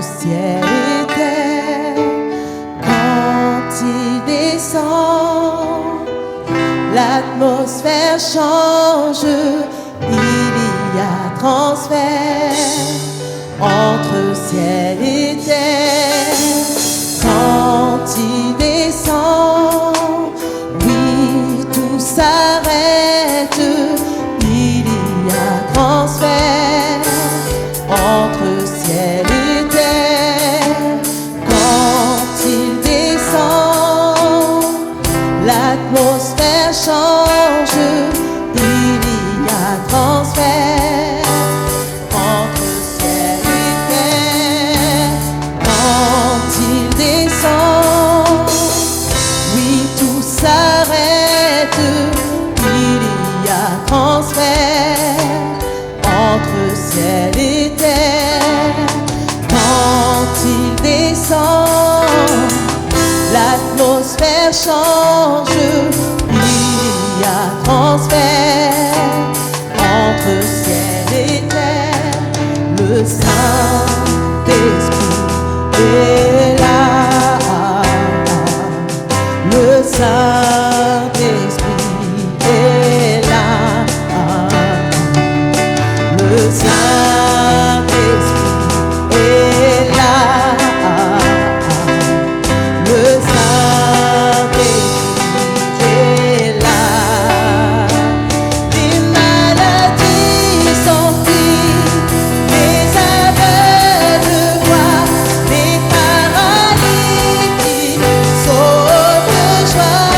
ciel et terre. Quand il descend, l'atmosphère change, il y a transfert entre ciel et terre. Quand il descend, oui, tout s'arrête, il y a transfert entre ciel et terre. Quand il descend, l'atmosphère change, il y a transfert entre ciel et terre. Quand il descend, oui, tout s'arrête, il y a transfert entre ciel et terre. Quand il descend, l'atmosphère change, il y a transfert entre ciel et terre. Le Saint-Esprit est là. Le Saint-Esprit est là. Le Saint-Esprit est là. Le Saint-Esprit est là. Les maladies s'enfuient, les aveugles voient, les paralytiques sautent de joie.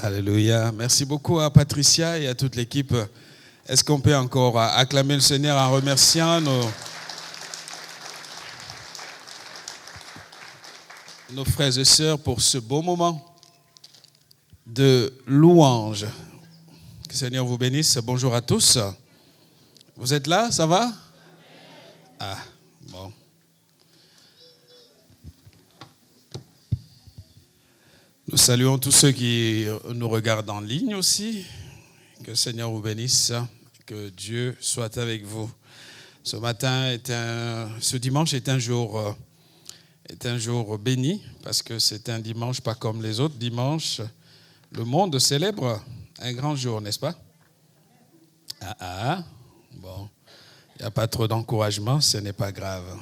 Alléluia. Merci beaucoup à Patricia et à toute l'équipe. Est-ce qu'on peut encore acclamer le Seigneur en remerciant nos frères et sœurs pour ce beau moment de louange. Que le Seigneur vous bénisse. Bonjour à tous. Vous êtes là, ça va? Ah, bon. Nous saluons tous ceux qui nous regardent en ligne aussi. Que le Seigneur vous bénisse. Que Dieu soit avec vous. Ce dimanche est un jour béni parce que c'est un dimanche pas comme les autres dimanches. Le monde célèbre un grand jour, n'est-ce pas? Bon, il n'y a pas trop d'encouragement, ce n'est pas grave.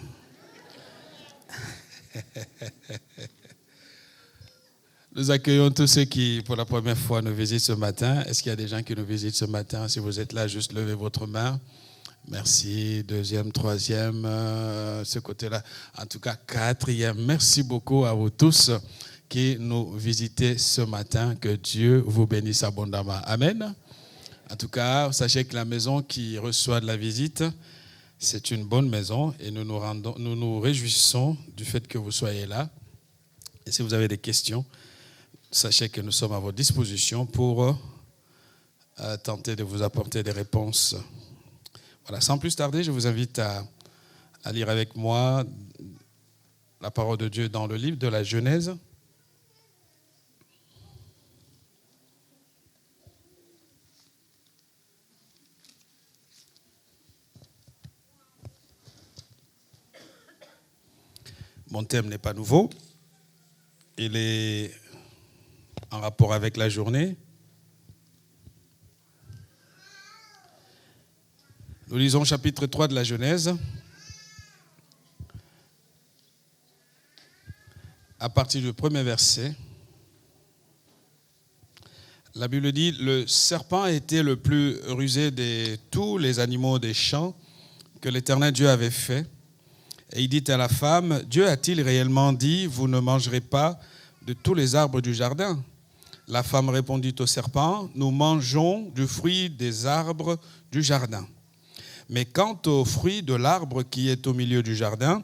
Nous accueillons tous ceux qui, pour la première fois, nous visitent ce matin. Est-ce qu'il y a des gens qui nous visitent ce matin? Si vous êtes là, juste levez votre main. Merci. Deuxième, troisième, ce côté-là. En tout cas, quatrième. Merci beaucoup à vous tous qui nous visitez ce matin. Que Dieu vous bénisse abondamment. Amen. En tout cas, sachez que la maison qui reçoit de la visite, c'est une bonne maison et nous nous réjouissons du fait que vous soyez là. Et si vous avez des questions, sachez que nous sommes à votre disposition pour tenter de vous apporter des réponses. Voilà, sans plus tarder, je vous invite à lire avec moi la parole de Dieu dans le livre de la Genèse. Mon thème n'est pas nouveau. Il est en rapport avec la journée. Nous lisons chapitre 3 de la Genèse. À partir du premier verset. La Bible dit, le serpent était le plus rusé de tous les animaux des champs que l'Éternel Dieu avait fait. Et il dit à la femme, Dieu a-t-il réellement dit, vous ne mangerez pas de tous les arbres du jardin? La femme répondit au serpent, nous mangeons du fruit des arbres du jardin. Mais quant au fruit de l'arbre qui est au milieu du jardin,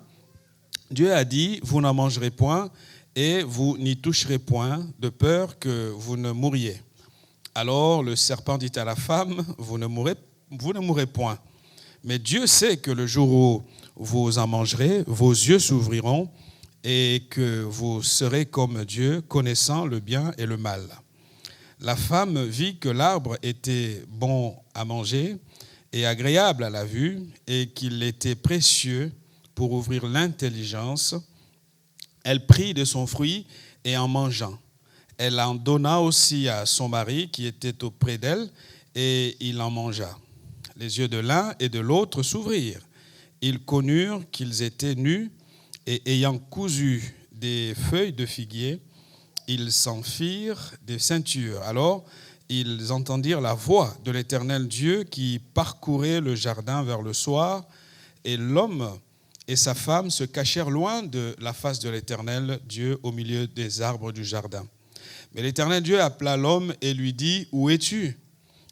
Dieu a dit, vous n'en mangerez point et vous n'y toucherez point, de peur que vous ne mouriez. Alors le serpent dit à la femme, vous ne mourrez point. Mais Dieu sait que le jour où vous en mangerez, vos yeux s'ouvriront et que vous serez comme Dieu, connaissant le bien et le mal. La femme vit que l'arbre était bon à manger et agréable à la vue et qu'il était précieux pour ouvrir l'intelligence. Elle prit de son fruit et en mangeant. Elle en donna aussi à son mari qui était auprès d'elle et il en mangea. Les yeux de l'un et de l'autre s'ouvrirent. Ils connurent qu'ils étaient nus et ayant cousu des feuilles de figuier, ils s'en firent des ceintures. Alors, ils entendirent la voix de l'Éternel Dieu qui parcourait le jardin vers le soir, et l'homme et sa femme se cachèrent loin de la face de l'Éternel Dieu au milieu des arbres du jardin. Mais l'Éternel Dieu appela l'homme et lui dit, où es-tu?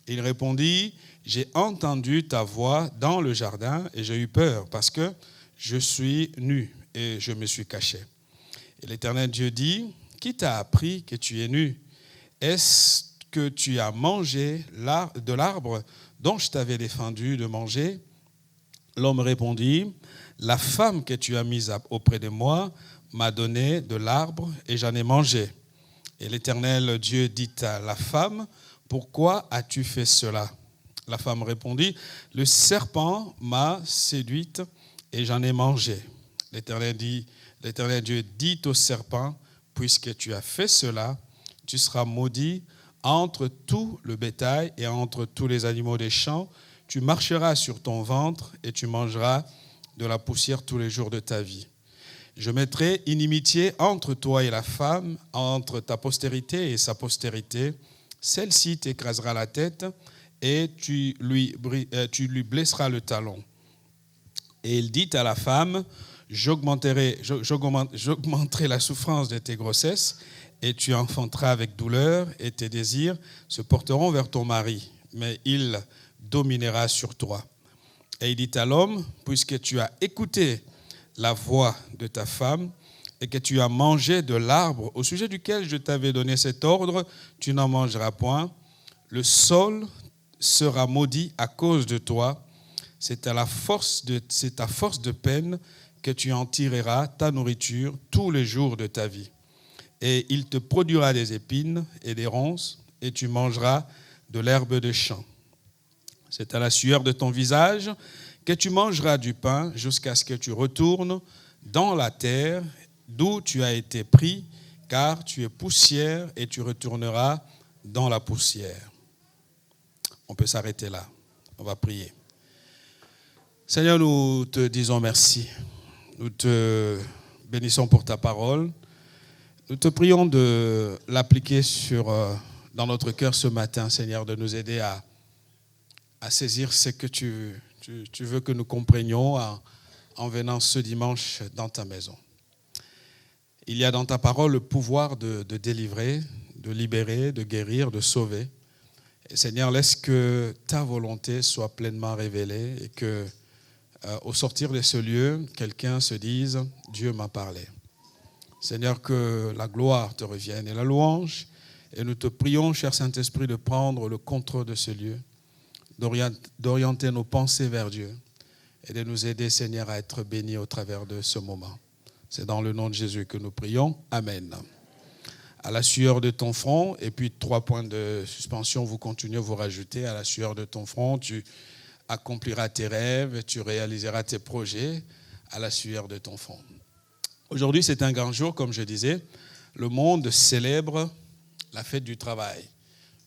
Il répondit, j'ai entendu ta voix dans le jardin et j'ai eu peur parce que je suis nu et je me suis caché. Et l'Éternel Dieu dit, qui t'a appris que tu es nu? Est-ce que tu as mangé de l'arbre dont je t'avais défendu de manger? L'homme répondit, la femme que tu as mise auprès de moi m'a donné de l'arbre et j'en ai mangé. Et l'Éternel Dieu dit à la femme, pourquoi as-tu fait cela? La femme répondit, le serpent m'a séduite et j'en ai mangé. L'Éternel Dieu dit au serpent, puisque tu as fait cela, tu seras maudit entre tout le bétail et entre tous les animaux des champs. Tu marcheras sur ton ventre et tu mangeras de la poussière tous les jours de ta vie. Je mettrai inimitié entre toi et la femme, entre ta postérité et sa postérité. Celle-ci t'écrasera la tête et tu lui blesseras le talon. Et il dit à la femme, j'augmenterai la souffrance de tes grossesses, et tu enfanteras avec douleur, et tes désirs se porteront vers ton mari, mais il dominera sur toi. Et il dit à l'homme, puisque tu as écouté la voix de ta femme, et que tu as mangé de l'arbre au sujet duquel je t'avais donné cet ordre, tu n'en mangeras point. Le sol sera maudit à cause de toi. C'est ta force de peine que tu en tireras ta nourriture tous les jours de ta vie. Et il te produira des épines et des ronces, et tu mangeras de l'herbe de champ. C'est à la sueur de ton visage que tu mangeras du pain jusqu'à ce que tu retournes dans la terre d'où tu as été pris, car tu es poussière et tu retourneras dans la poussière. On peut s'arrêter là. On va prier. Seigneur, nous te disons merci. Nous te bénissons pour ta parole. Nous te prions de l'appliquer dans notre cœur ce matin, Seigneur, de nous aider à saisir ce que tu veux que nous comprenions en venant ce dimanche dans ta maison. Il y a dans ta parole le pouvoir de délivrer, de libérer, de guérir, de sauver. Et Seigneur, laisse que ta volonté soit pleinement révélée et que, au sortir de ce lieu, quelqu'un se dise « Dieu m'a parlé ». Seigneur, que la gloire te revienne et la louange. Et nous te prions, cher Saint-Esprit, de prendre le contrôle de ce lieu, d'orienter nos pensées vers Dieu et de nous aider, Seigneur, à être bénis au travers de ce moment. C'est dans le nom de Jésus que nous prions. Amen. À la sueur de ton front, et puis 3 points de suspension, vous continuez, vous rajoutez, à la sueur de ton front, tu accompliras tes rêves, tu réaliseras tes projets, à la sueur de ton front. Aujourd'hui, c'est un grand jour, comme je disais. Le monde célèbre la fête du travail,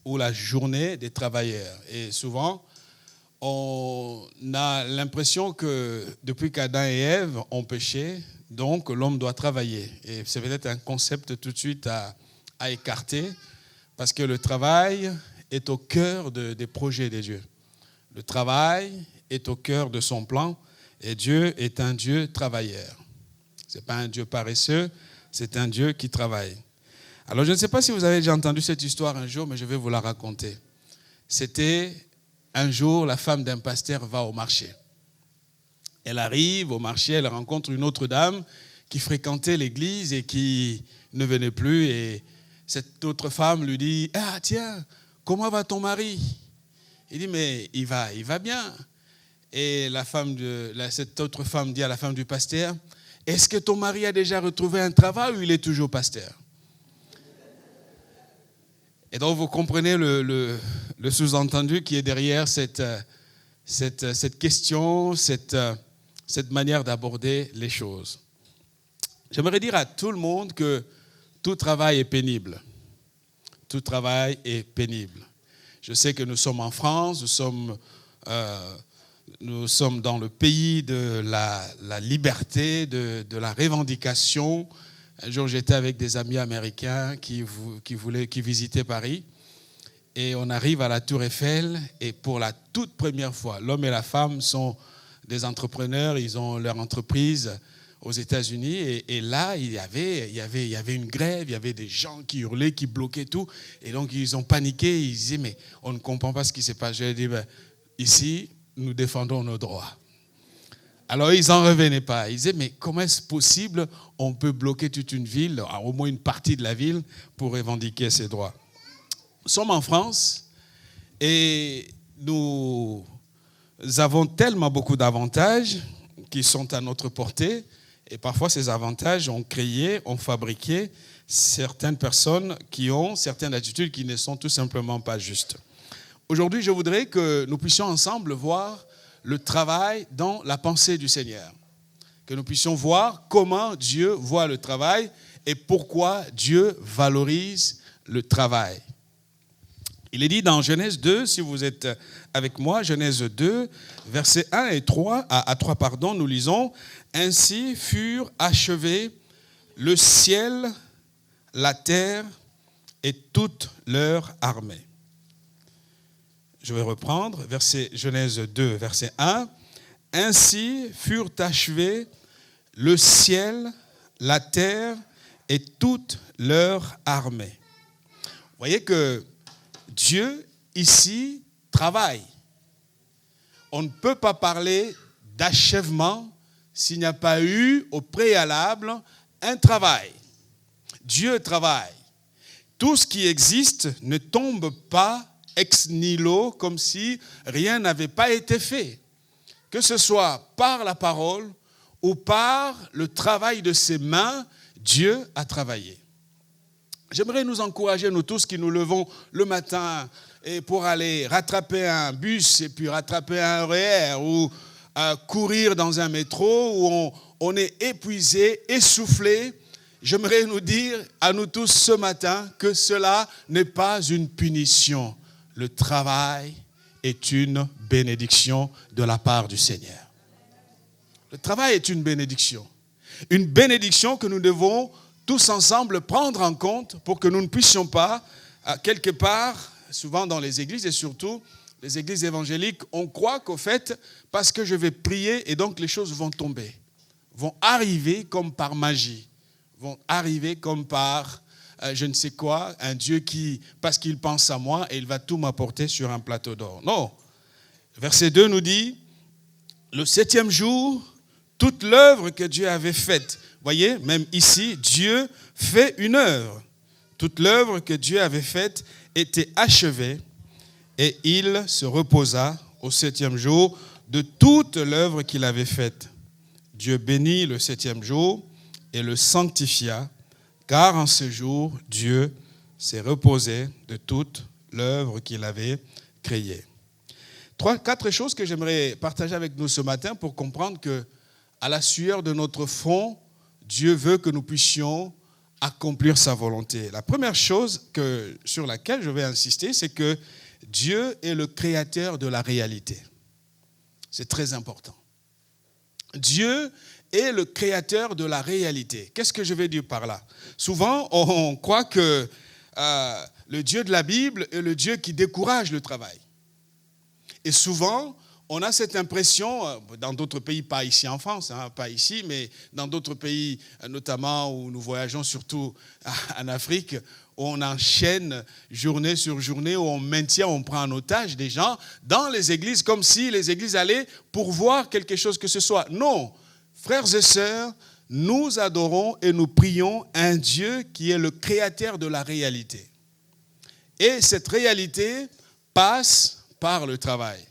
ou la journée des travailleurs. Et souvent, on a l'impression que depuis qu'Adam et Ève ont péché, donc l'homme doit travailler. Et c'est peut-être un concept tout de suite à écarter, parce que le travail est au cœur des projets de Dieu. Le travail est au cœur de son plan, et Dieu est un Dieu travailleur. Ce n'est pas un Dieu paresseux, c'est un Dieu qui travaille. Alors je ne sais pas si vous avez déjà entendu cette histoire un jour, mais je vais vous la raconter. C'était un jour, la femme d'un pasteur va au marché. Elle arrive au marché, elle rencontre une autre dame qui fréquentait l'église et qui ne venait plus. Et cette autre femme lui dit « Ah tiens, comment va ton mari ?» Il dit « Mais il va bien. » Et cette autre femme dit à la femme du pasteur « Est-ce que ton mari a déjà retrouvé un travail ou il est toujours pasteur ?» Et donc vous comprenez le sous-entendu qui est derrière cette question, cette manière d'aborder les choses. J'aimerais dire à tout le monde que tout travail est pénible. Tout travail est pénible. Je sais que nous sommes en France, nous sommes dans le pays de la liberté, de la revendication. Un jour, j'étais avec des amis américains qui visitaient Paris. Et on arrive à la Tour Eiffel. Et pour la toute première fois, l'homme et la femme sont des entrepreneurs. Ils ont leur entreprise aux États-Unis. Et là, il y avait une grève. Il y avait des gens qui hurlaient, qui bloquaient tout. Et donc, ils ont paniqué. Ils disaient, mais on ne comprend pas ce qui se passe. Je leur ai dit, ici, nous défendons nos droits. Alors, ils n'en revenaient pas. Ils disaient, mais comment est-ce possible on peut bloquer toute une ville, au moins une partie de la ville, pour revendiquer ses droits? Nous sommes en France et nous avons tellement beaucoup d'avantages qui sont à notre portée. Et parfois, ces avantages ont fabriqué certaines personnes qui ont certaines attitudes qui ne sont tout simplement pas justes. Aujourd'hui, je voudrais que nous puissions ensemble voir le travail dans la pensée du Seigneur. Que nous puissions voir comment Dieu voit le travail et pourquoi Dieu valorise le travail. Il est dit dans Genèse 2, si vous êtes avec moi, Genèse 2, versets 1 et 3, à 3, nous lisons « Ainsi furent achevés le ciel, la terre et toute leur armée. » Je vais reprendre, Genèse 2, verset 1. « Ainsi furent achevés le ciel, la terre et toute leur armée. Vous voyez que Dieu, ici, travaille. On ne peut pas parler d'achèvement s'il n'y a pas eu au préalable un travail. Dieu travaille. Tout ce qui existe ne tombe pas ex nihilo comme si rien n'avait pas été fait. Que ce soit par la parole ou par le travail de ses mains, Dieu a travaillé. J'aimerais nous encourager, nous tous qui nous levons le matin et pour aller rattraper un bus et puis rattraper un RER ou courir dans un métro où on est épuisé, essoufflé. J'aimerais nous dire à nous tous ce matin que cela n'est pas une punition. Le travail est une bénédiction de la part du Seigneur. Le travail est une bénédiction. Une bénédiction que nous devons tous ensemble prendre en compte pour que nous ne puissions pas, quelque part, souvent dans les églises et surtout les églises évangéliques, on croit qu'au fait, parce que je vais prier et donc les choses vont tomber, vont arriver comme par magie. Vont arriver comme par je ne sais quoi, un Dieu qui, parce qu'il pense à moi, et il va tout m'apporter sur un plateau d'or. Non. Verset 2 nous dit, le 7e jour, toute l'œuvre que Dieu avait faite. Voyez, même ici, Dieu fait une œuvre. Toute l'œuvre que Dieu avait faite était achevée, et il se reposa au 7e jour de toute l'œuvre qu'il avait faite. Dieu bénit le 7e jour, et le sanctifia, car en ce jour, Dieu s'est reposé de toute l'œuvre qu'il avait créée. 4 choses que j'aimerais partager avec nous ce matin pour comprendre que, à la sueur de notre front, Dieu veut que nous puissions accomplir sa volonté. La première chose sur laquelle je vais insister, c'est que Dieu est le créateur de la réalité. C'est très important. Dieu est le créateur de la réalité. Qu'est-ce que je vais dire par là? Souvent, on croit que le Dieu de la Bible est le Dieu qui décourage le travail. Et souvent, on a cette impression, dans d'autres pays, pas ici en France, pas ici, mais dans d'autres pays, notamment où nous voyageons surtout en Afrique, où on enchaîne journée sur journée, où on maintient, on prend en otage des gens dans les églises, comme si les églises allaient pourvoir quelque chose que ce soit. Non, frères et sœurs, nous adorons et nous prions un Dieu qui est le créateur de la réalité. Et cette réalité passe par le travail.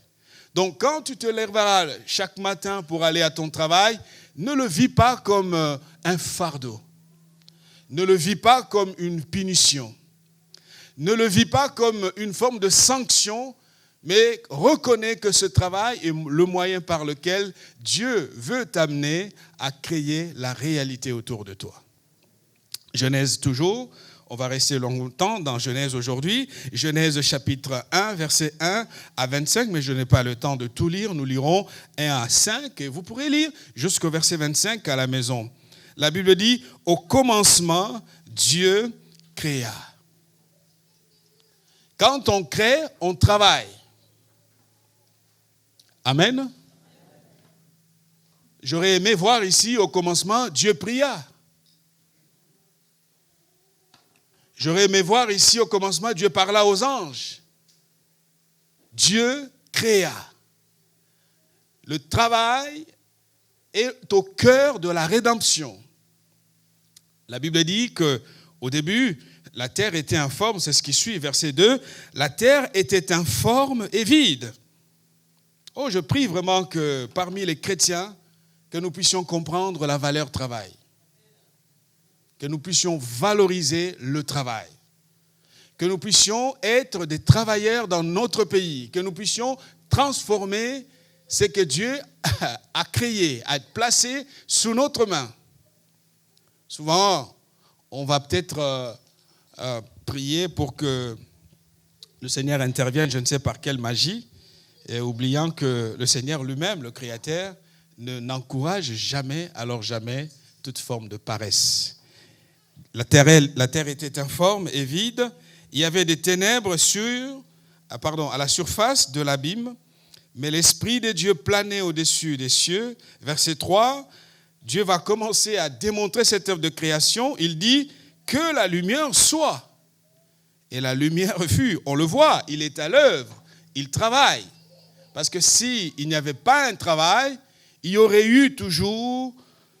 Donc quand tu te lèveras chaque matin pour aller à ton travail, ne le vis pas comme un fardeau. Ne le vis pas comme une punition. Ne le vis pas comme une forme de sanction, mais reconnais que ce travail est le moyen par lequel Dieu veut t'amener à créer la réalité autour de toi. Genèse toujours, on va rester longtemps dans Genèse aujourd'hui. Genèse chapitre 1, verset 1 à 25, mais je n'ai pas le temps de tout lire. Nous lirons 1 à 5 et vous pourrez lire jusqu'au verset 25 à la maison. La Bible dit, au commencement, Dieu créa. Quand on crée, on travaille. Amen. J'aurais aimé voir ici, au commencement, Dieu pria. J'aurais aimé voir ici, au commencement, Dieu parla aux anges. Dieu créa. Le travail est au cœur de la rédemption. La Bible dit qu'au début, la terre était informe, c'est ce qui suit, verset 2. La terre était informe et vide. Oh, je prie vraiment que parmi les chrétiens, que nous puissions comprendre la valeur travail. Que nous puissions valoriser le travail. Que nous puissions être des travailleurs dans notre pays. Que nous puissions transformer ce que Dieu a créé, a placé sous notre main. Souvent, on va peut-être prier pour que le Seigneur intervienne, je ne sais par quelle magie, et oubliant que le Seigneur lui-même, le Créateur, n'encourage jamais, alors jamais, toute forme de paresse. La terre était informe et vide. Il y avait des ténèbres à la surface de l'abîme, mais l'Esprit de Dieu planait au-dessus des cieux. Verset 3, Dieu va commencer à démontrer cette œuvre de création. Il dit que la lumière soit. Et la lumière fut. On le voit, il est à l'œuvre, il travaille. Parce que s'il n'y avait pas un travail, il y aurait eu toujours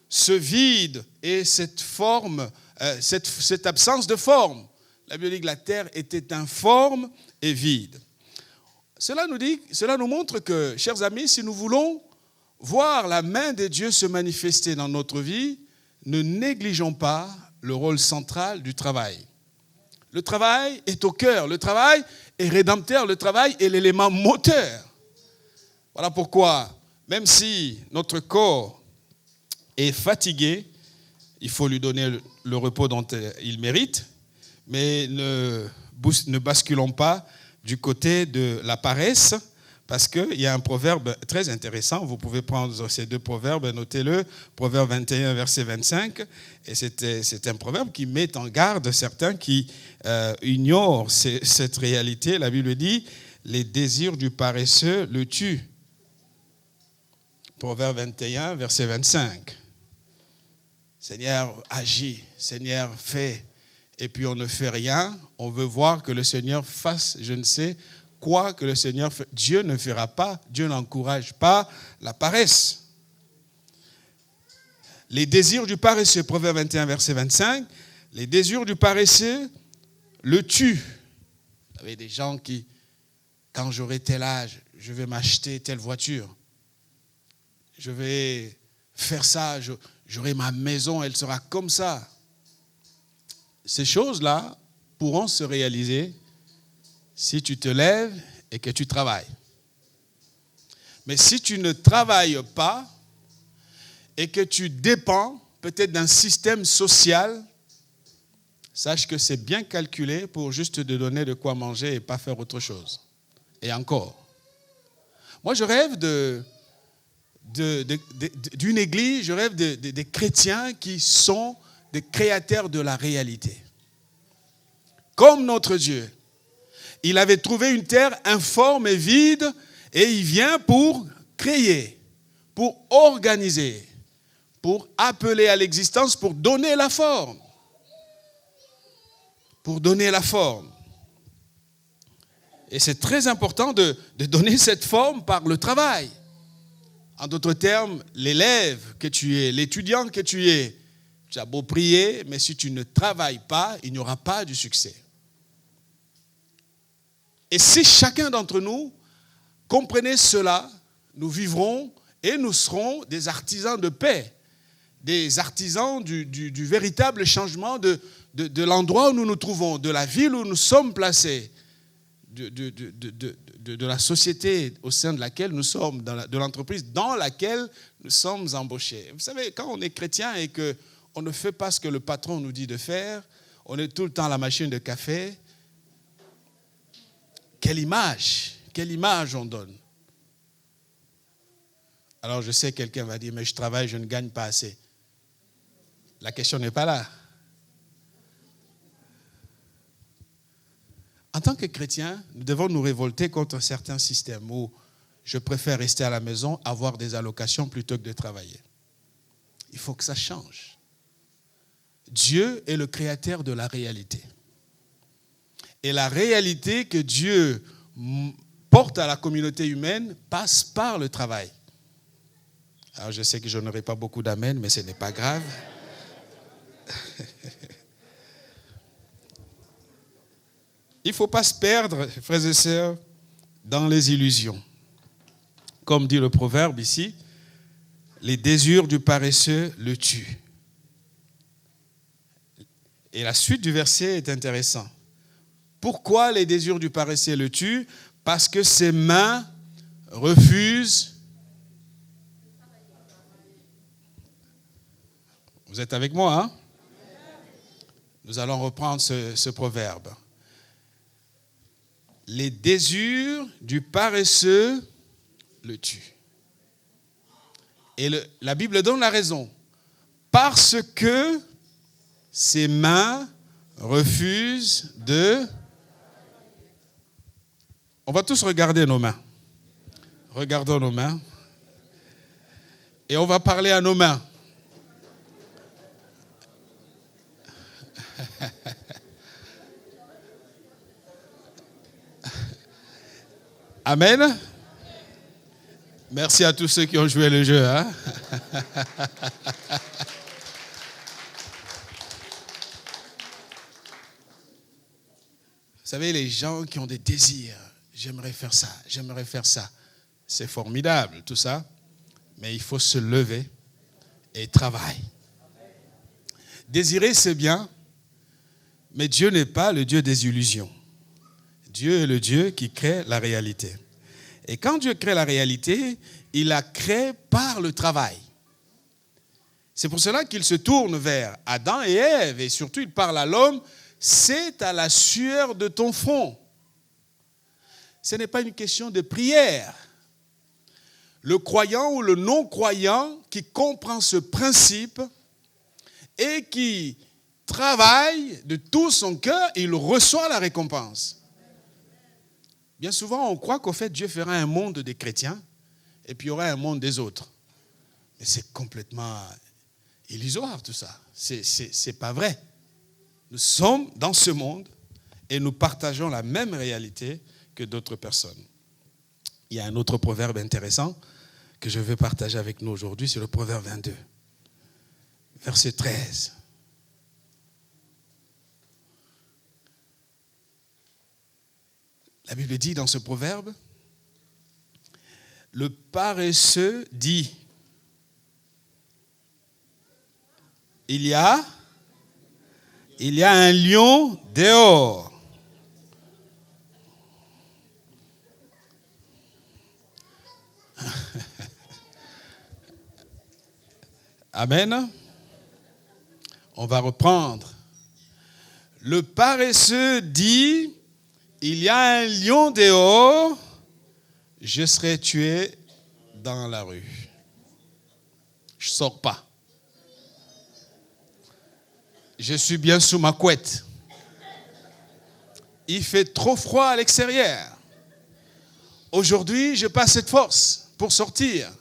ce vide et cette forme, cette absence de forme. La Bible dit que la terre était informe et vide. Cela nous montre que, chers amis, si nous voulons voir la main de Dieu se manifester dans notre vie, ne négligeons pas le rôle central du travail. Le travail est au cœur, le travail est rédempteur, le travail est l'élément moteur. Voilà pourquoi, même si notre corps est fatigué, il faut lui donner le repos dont il mérite, mais ne basculons pas du côté de la paresse, parce qu'il y a un proverbe très intéressant. Vous pouvez prendre ces deux proverbes, notez-le, Proverbe 21, verset 25. Et c'est un proverbe qui met en garde certains qui ignorent cette réalité. La Bible dit, les désirs du paresseux le tuent. Proverbe 21, verset 25. Seigneur, agis, Seigneur, fais. Et puis on ne fait rien. On veut voir que le Seigneur fasse, je ne sais quoi que le Seigneur fait. Dieu ne fera pas, Dieu n'encourage pas la paresse. Les désirs du paresseux, Proverbe 21, verset 25, les désirs du paresseux le tuent. Vous avez des gens qui, quand j'aurai tel âge, je vais m'acheter telle voiture. Je vais faire ça, j'aurai ma maison, elle sera comme ça. Ces choses-là pourront se réaliser si tu te lèves et que tu travailles. Mais si tu ne travailles pas et que tu dépends peut-être d'un système social, sache que c'est bien calculé pour juste te donner de quoi manger et pas faire autre chose. Et encore. Moi, je rêve d'une église, je rêve des chrétiens qui sont des créateurs de la réalité. Comme notre Dieu. Il avait trouvé une terre informe et vide et il vient pour créer, pour organiser, pour appeler à l'existence, pour donner la forme. Pour donner la forme. Et c'est très important de donner cette forme par le travail. En d'autres termes, l'élève que tu es, l'étudiant que tu es, tu as beau prier, mais si tu ne travailles pas, il n'y aura pas de succès. Et si chacun d'entre nous comprenait cela, nous vivrons et nous serons des artisans de paix, des artisans du véritable changement de l'endroit où nous nous trouvons, de la ville où nous sommes placés, de la société au sein de laquelle nous sommes, de l'entreprise dans laquelle nous sommes embauchés. Vous savez, quand on est chrétien et qu'on ne fait pas ce que le patron nous dit de faire, on est tout le temps à la machine de café. Quelle image on donne. Alors je sais, quelqu'un va dire, mais je travaille, je ne gagne pas assez. La question n'est pas là. En tant que chrétiens, nous devons nous révolter contre certains systèmes où je préfère rester à la maison, avoir des allocations plutôt que de travailler. Il faut que ça change. Dieu est le créateur de la réalité. Et la réalité que Dieu porte à la communauté humaine passe par le travail. Alors je sais que je n'aurai pas beaucoup d'amen, mais ce n'est pas grave. Il ne faut pas se perdre, frères et sœurs, dans les illusions. Comme dit le proverbe ici, les désirs du paresseux le tuent. Et la suite du verset est intéressante. Pourquoi les désirs du paresseux le tuent? Parce que ses mains refusent. Vous êtes avec moi, hein? Nous allons reprendre ce proverbe. Les désirs du paresseux le tuent. Et la Bible donne la raison. Parce que ses mains refusent de... On va tous regarder nos mains. Regardons nos mains. Et on va parler à nos mains. Amen. Merci à tous ceux qui ont joué le jeu. Hein? Vous savez, les gens qui ont des désirs, j'aimerais faire ça, j'aimerais faire ça. C'est formidable tout ça, mais il faut se lever et travailler. Désirer, c'est bien, mais Dieu n'est pas le Dieu des illusions. Dieu est le Dieu qui crée la réalité. Et quand Dieu crée la réalité, il la crée par le travail. C'est pour cela qu'il se tourne vers Adam et Ève, et surtout il parle à l'homme, c'est à la sueur de ton front. Ce n'est pas une question de prière. Le croyant ou le non-croyant qui comprend ce principe et qui travaille de tout son cœur, il reçoit la récompense. Bien souvent, on croit qu'au fait, Dieu fera un monde des chrétiens et puis il y aura un monde des autres. Mais c'est complètement illusoire tout ça. C'est pas vrai. Nous sommes dans ce monde et nous partageons la même réalité que d'autres personnes. Il y a un autre proverbe intéressant que je veux partager avec nous aujourd'hui, c'est le proverbe 22, verset 13. La Bible dit dans ce proverbe, le paresseux dit, il y a un lion dehors. Amen. On va reprendre. Le paresseux dit, il y a un lion dehors, je serai tué dans la rue. Je ne sors pas. Je suis bien sous ma couette. Il fait trop froid à l'extérieur. Aujourd'hui, je n'ai pas cette force pour sortir.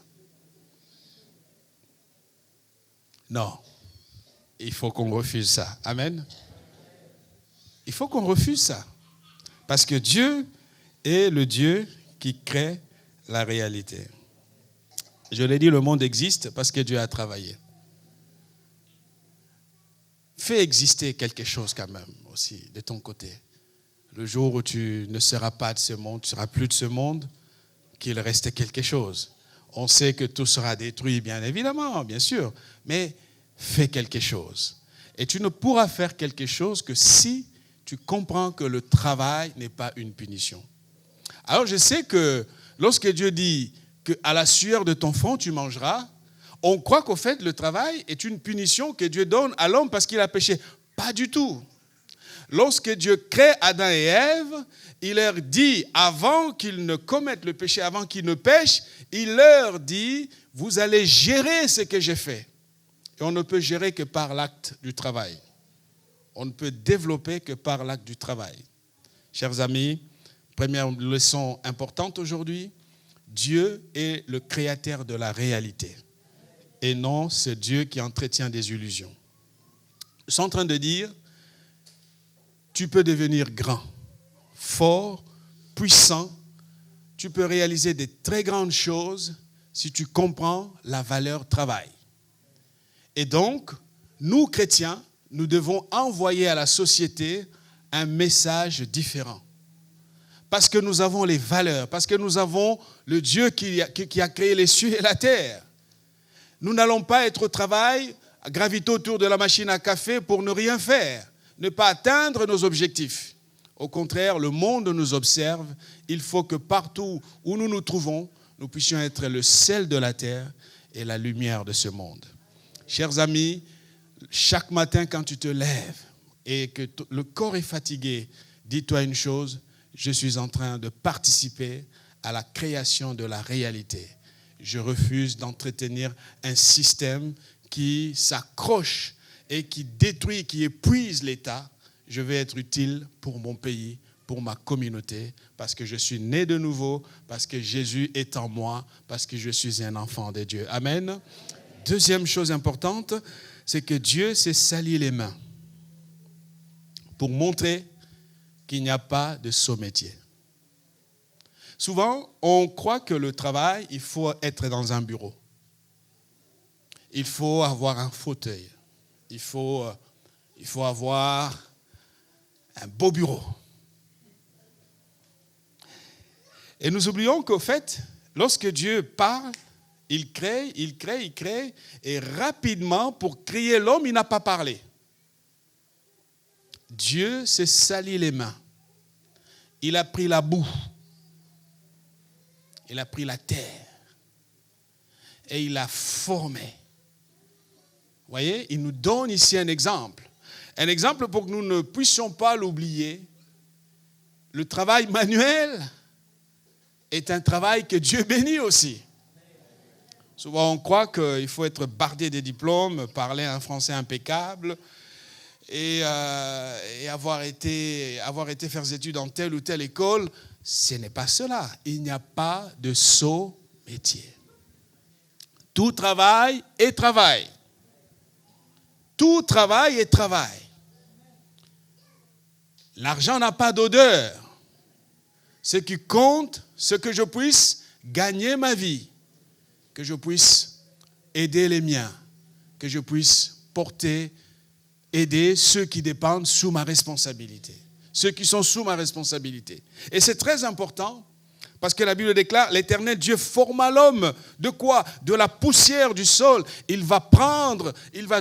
Non. Il faut qu'on refuse ça. Amen. Il faut qu'on refuse ça. Parce que Dieu est le Dieu qui crée la réalité. Je l'ai dit, le monde existe parce que Dieu a travaillé. Fais exister quelque chose quand même aussi de ton côté. Le jour où tu ne seras pas de ce monde, tu ne seras plus de ce monde, qu'il reste quelque chose. On sait que tout sera détruit, bien évidemment, bien sûr, mais fais quelque chose. Et tu ne pourras faire quelque chose que si tu comprends que le travail n'est pas une punition. Alors je sais que lorsque Dieu dit qu'à la sueur de ton front tu mangeras, on croit qu'au fait le travail est une punition que Dieu donne à l'homme parce qu'il a péché. Pas du tout. Lorsque Dieu crée Adam et Ève, il leur dit, avant qu'ils ne commettent le péché, avant qu'ils ne pêchent, il leur dit, vous allez gérer ce que j'ai fait. Et on ne peut gérer que par l'acte du travail. On ne peut développer que par l'acte du travail. Chers amis, première leçon importante aujourd'hui, Dieu est le créateur de la réalité. Et non, c'est Dieu qui entretient des illusions. Je suis en train de dire, tu peux devenir grand, fort, puissant, tu peux réaliser des très grandes choses si tu comprends la valeur travail. Et donc, nous chrétiens, nous devons envoyer à la société un message différent. Parce que nous avons les valeurs, parce que nous avons le Dieu qui a créé les cieux et la terre. Nous n'allons pas être au travail, graviter autour de la machine à café pour ne rien faire, ne pas atteindre nos objectifs. Au contraire, le monde nous observe. Il faut que partout où nous nous trouvons, nous puissions être le sel de la terre et la lumière de ce monde. Chers amis, chaque matin quand tu te lèves et que le corps est fatigué, dis-toi une chose, je suis en train de participer à la création de la réalité. Je refuse d'entretenir un système qui s'accroche et qui détruit, qui épuise l'État. Je vais être utile pour mon pays, pour ma communauté, parce que je suis né de nouveau, parce que Jésus est en moi, parce que je suis un enfant de Dieu. Amen. Deuxième chose importante, c'est que Dieu s'est sali les mains. pour montrer qu'il n'y a pas de sot métier. Souvent, on croit que le travail, il faut être dans un bureau. Il faut avoir un fauteuil. Il faut avoir un beau bureau. Et nous oublions qu'au fait, lorsque Dieu parle, il crée, et rapidement, pour créer l'homme, il n'a pas parlé. Dieu s'est sali les mains. Il a pris la boue. Il a pris la terre. Et il a formé. Vous voyez, il nous donne ici un exemple. Un exemple pour que nous ne puissions pas l'oublier. Le travail manuel est un travail que Dieu bénit aussi. Souvent, on croit qu'il faut être bardé des diplômes, parler un français impeccable et avoir été faire des études dans telle ou telle école. Ce n'est pas cela. Il n'y a pas de sot métier. Tout travail est travail. Tout travail est travail. L'argent n'a pas d'odeur. Ce qui compte, c'est que je puisse gagner ma vie, que je puisse aider les miens, que je puisse aider ceux qui dépendent sous ma responsabilité, ceux qui sont sous ma responsabilité. Et c'est très important parce que la Bible déclare, l'Éternel Dieu forma l'homme de quoi? De la poussière du sol. Il va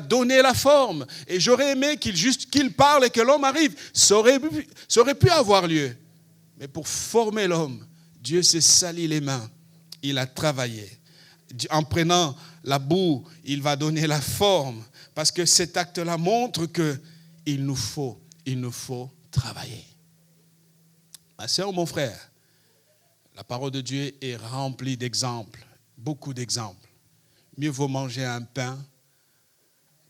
donner la forme. Et j'aurais aimé qu'il parle et que l'homme arrive. Ça aurait pu avoir lieu. Mais pour former l'homme, Dieu s'est sali les mains. Il a travaillé. En prenant la boue, il va donner la forme. Parce que cet acte-là montre qu'il nous faut travailler. Ma sœur, mon frère, la parole de Dieu est remplie d'exemples, beaucoup d'exemples. Mieux vaut manger un pain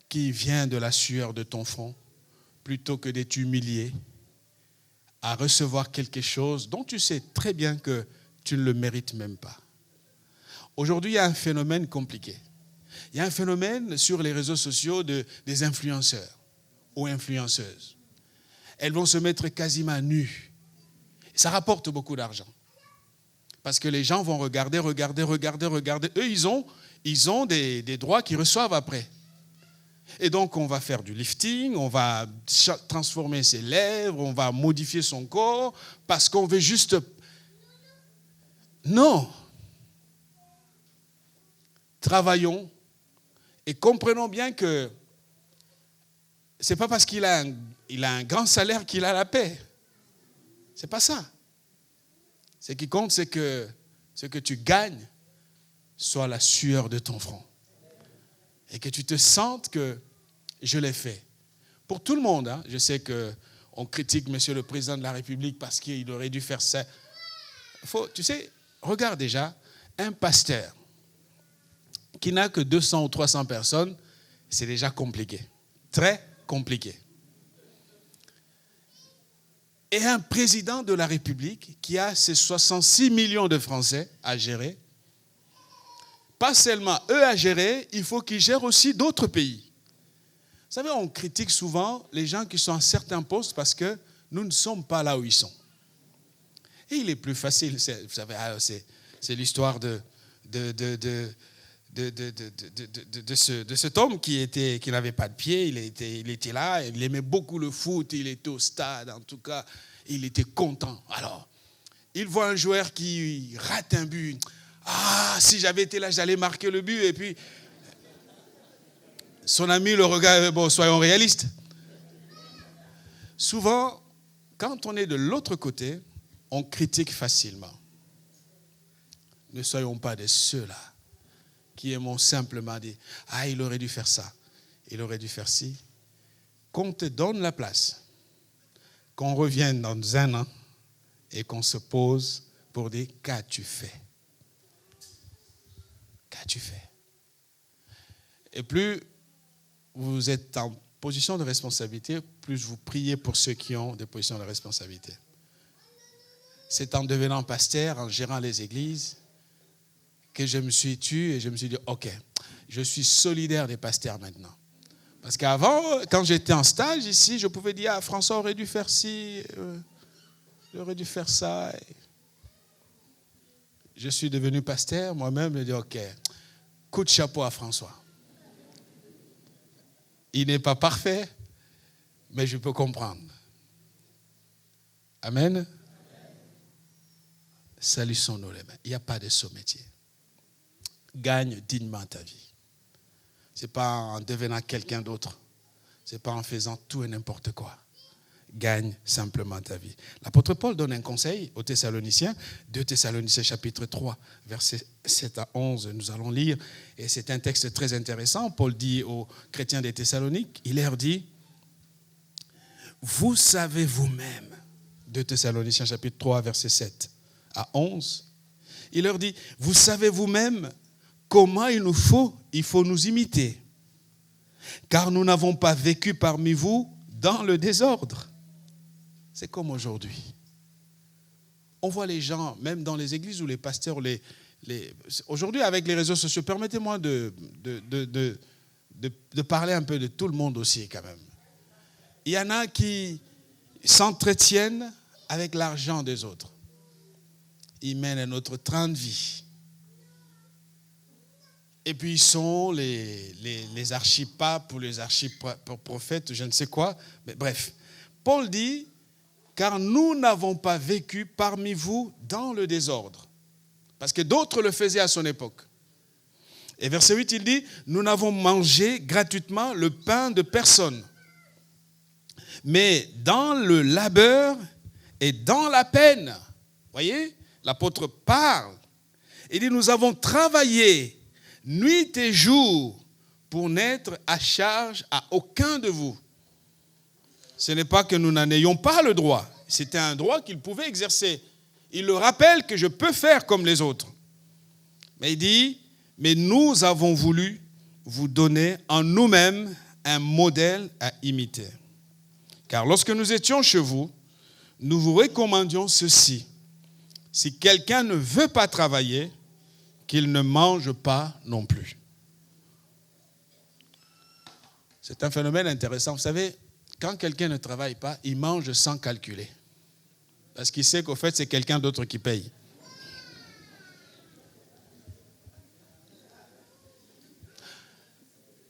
qui vient de la sueur de ton front plutôt que d'être humilié à recevoir quelque chose dont tu sais très bien que tu ne le mérites même pas. Aujourd'hui, il y a un phénomène compliqué. Il y a un phénomène sur les réseaux sociaux des influenceurs ou influenceuses. Elles vont se mettre quasiment nues. Ça rapporte beaucoup d'argent. Parce que les gens vont regarder. Eux, ils ont des droits qu'ils reçoivent après. Et donc, on va faire du lifting, on va transformer ses lèvres, on va modifier son corps, parce qu'on veut juste... Non. Travaillons et comprenons bien que ce n'est pas parce qu'il a un grand salaire qu'il a la paix. Ce n'est pas ça. Ce qui compte, c'est que ce que tu gagnes soit la sueur de ton front. Et que tu te sentes que je l'ai fait. Pour tout le monde, hein, je sais qu'on critique Monsieur le Président de la République parce qu'il aurait dû faire ça. Tu sais, regarde déjà, un pasteur qui n'a que 200 ou 300 personnes, c'est déjà compliqué. Très compliqué. Et un président de la République qui a ses 66 millions de Français à gérer, pas seulement eux à gérer, il faut qu'ils gèrent aussi d'autres pays. Vous savez, on critique souvent les gens qui sont à certains postes parce que nous ne sommes pas là où ils sont. Et il est plus facile, vous savez, c'est l'histoire de cet homme qui n'avait pas de pied, il était là, il aimait beaucoup le foot, il était au stade, en tout cas, il était content. Alors, il voit un joueur qui rate un but. Ah, si j'avais été là, j'allais marquer le but. Et puis, son ami le regarde, bon, soyons réalistes. Souvent, quand on est de l'autre côté, on critique facilement. Ne soyons pas de ceux-là qui aiment simplement dire « Ah, il aurait dû faire ça, il aurait dû faire ci ». Qu'on te donne la place, qu'on revienne dans un an et qu'on se pose pour dire « Qu'as-tu fait ?» Qu'as-tu fait? Et plus vous êtes en position de responsabilité, plus vous priez pour ceux qui ont des positions de responsabilité. C'est en devenant pasteur, en gérant les églises, que je me suis tué et je me suis dit, ok, je suis solidaire des pasteurs maintenant. Parce qu'avant, quand j'étais en stage ici, je pouvais dire, ah, François aurait dû faire ci, il aurait dû faire ça. Je suis devenu pasteur, moi-même, je dis, ok, coup de chapeau à François. Il n'est pas parfait, mais je peux comprendre. Amen. Salissons-nous les mains. Il n'y a pas de saut métier. Gagne dignement ta vie. Ce n'est pas en devenant quelqu'un d'autre. Ce n'est pas en faisant tout et n'importe quoi. Gagne simplement ta vie. L'apôtre Paul donne un conseil aux Thessaloniciens, 2 Thessaloniciens chapitre 3, versets 7 à 11, nous allons lire. Et c'est un texte très intéressant. Paul dit aux chrétiens des Thessaloniques, il leur dit, vous savez vous-même, 2 Thessaloniciens chapitre 3, versets 7 à 11, il leur dit, vous savez vous-même comment il faut nous imiter. Car nous n'avons pas vécu parmi vous dans le désordre. C'est comme aujourd'hui. On voit les gens, même dans les églises ou les pasteurs, aujourd'hui avec les réseaux sociaux, permettez-moi de parler un peu de tout le monde aussi quand même. Il y en a qui s'entretiennent avec l'argent des autres. Ils mènent un autre train de vie. Et puis ils sont les archipapes ou les archiprophètes, je ne sais quoi. Mais bref, Paul dit, car nous n'avons pas vécu parmi vous dans le désordre. Parce que d'autres le faisaient à son époque. Et verset 8, il dit, nous n'avons mangé gratuitement le pain de personne. Mais dans le labeur et dans la peine, voyez, l'apôtre parle. Il dit, nous avons travaillé nuit et jour pour n'être à charge à aucun de vous. Ce n'est pas que nous n'en ayons pas le droit. C'était un droit qu'il pouvait exercer. Il le rappelle que je peux faire comme les autres. Mais il dit, mais nous avons voulu vous donner en nous-mêmes un modèle à imiter. Car lorsque nous étions chez vous, nous vous recommandions ceci. Si quelqu'un ne veut pas travailler, qu'il ne mange pas non plus. C'est un phénomène intéressant. Vous savez, quand quelqu'un ne travaille pas, il mange sans calculer. Parce qu'il sait qu'au fait, c'est quelqu'un d'autre qui paye.